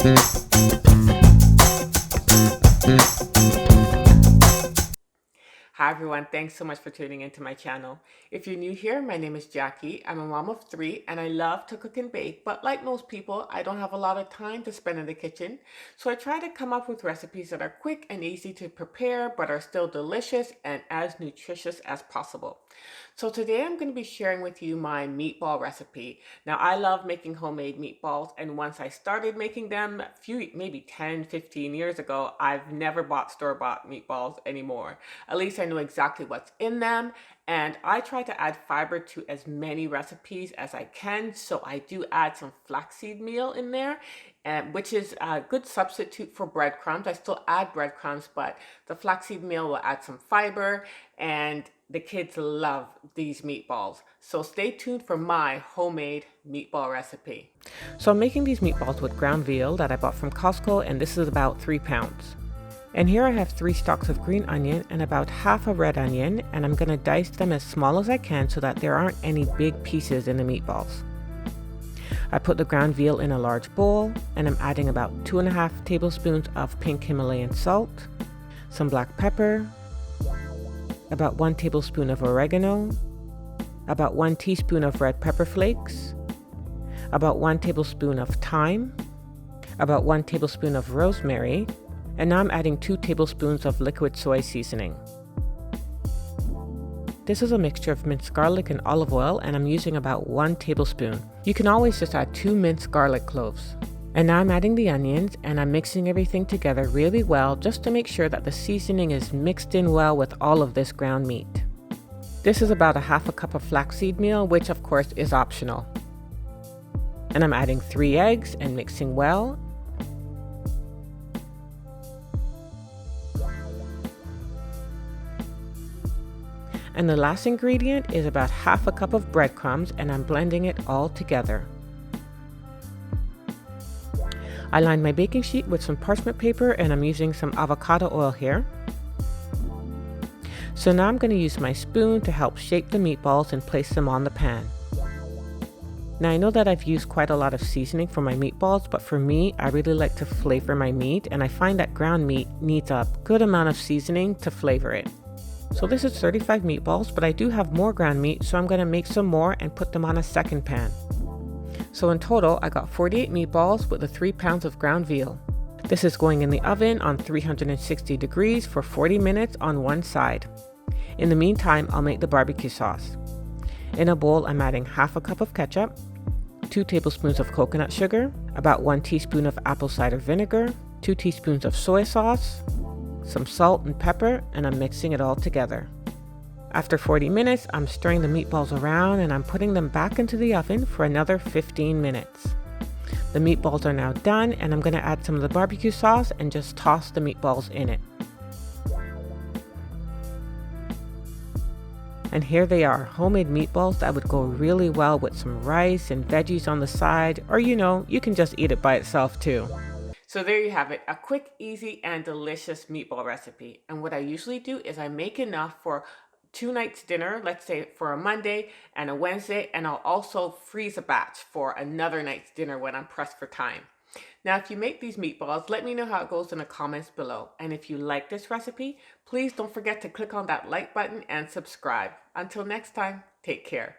Hi everyone, thanks so much for tuning into my channel. If you're new here, my name is Jackie. I'm a mom of 3 and I love to cook and bake, but like most people, I don't have a lot of time to spend in the kitchen. So I try to come up with recipes that are quick and easy to prepare, but are still delicious and as nutritious as possible. So today I'm going to be sharing with you my meatball recipe. Now I love making homemade meatballs, and once I started making them maybe 10, 15 years ago, I've never bought store-bought meatballs anymore. At least I know exactly what's in them, and I try to add fiber to as many recipes as I can. So I do add some flaxseed meal in there, which is a good substitute for breadcrumbs. I still add breadcrumbs, but the flaxseed meal will add some fiber, and the kids love these meatballs. So stay tuned for my homemade meatball recipe. So I'm making these meatballs with ground veal that I bought from Costco, and this is about 3 pounds. And here I have 3 stalks of green onion and about half a red onion, and I'm going to dice them as small as I can so that there aren't any big pieces in the meatballs. I put the ground veal in a large bowl, and I'm adding about 2.5 tablespoons of pink Himalayan salt, some black pepper, about 1 tablespoon of oregano, about 1 teaspoon of red pepper flakes, about 1 tablespoon of thyme, about 1 tablespoon of rosemary, and now I'm adding 2 tablespoons of liquid soy seasoning. This is a mixture of minced garlic and olive oil, and I'm using about 1 tablespoon. You can always just add 2 minced garlic cloves. And now I'm adding the onions, and I'm mixing everything together really well just to make sure that the seasoning is mixed in well with all of this ground meat. This is about 1/2 cup of flaxseed meal, which of course is optional. And I'm adding 3 eggs and mixing well. And the last ingredient is about 1/2 cup of breadcrumbs, and I'm blending it all together. I lined my baking sheet with some parchment paper, and I'm using some avocado oil here. So now I'm going to use my spoon to help shape the meatballs and place them on the pan. Now I know that I've used quite a lot of seasoning for my meatballs, but for me, I really like to flavor my meat, and I find that ground meat needs a good amount of seasoning to flavor it. So this is 35 meatballs, but I do have more ground meat, so I'm going to make some more and put them on a second pan. So in total, I got 48 meatballs with the 3 pounds of ground veal. This is going in the oven on 360 degrees for 40 minutes on one side. In the meantime, I'll make the barbecue sauce. In a bowl, I'm adding 1/2 cup of ketchup, 2 tablespoons of coconut sugar, about 1 teaspoon of apple cider vinegar, 2 teaspoons of soy sauce, some salt and pepper, and I'm mixing it all together. After 40 minutes, I'm stirring the meatballs around, and I'm putting them back into the oven for another 15 minutes. The meatballs are now done, and I'm going to add some of the barbecue sauce and just toss the meatballs in it. And here they are, homemade meatballs that would go really well with some rice and veggies on the side, or you can just eat it by itself too. So there you have it, a quick, easy, and delicious meatball recipe. And what I usually do is I make enough for 2 nights dinner, let's say for a Monday and a Wednesday, and I'll also freeze a batch for another night's dinner when I'm pressed for time. Now, if you make these meatballs, let me know how it goes in the comments below. And if you like this recipe, please don't forget to click on that like button and subscribe. Until next time, take care.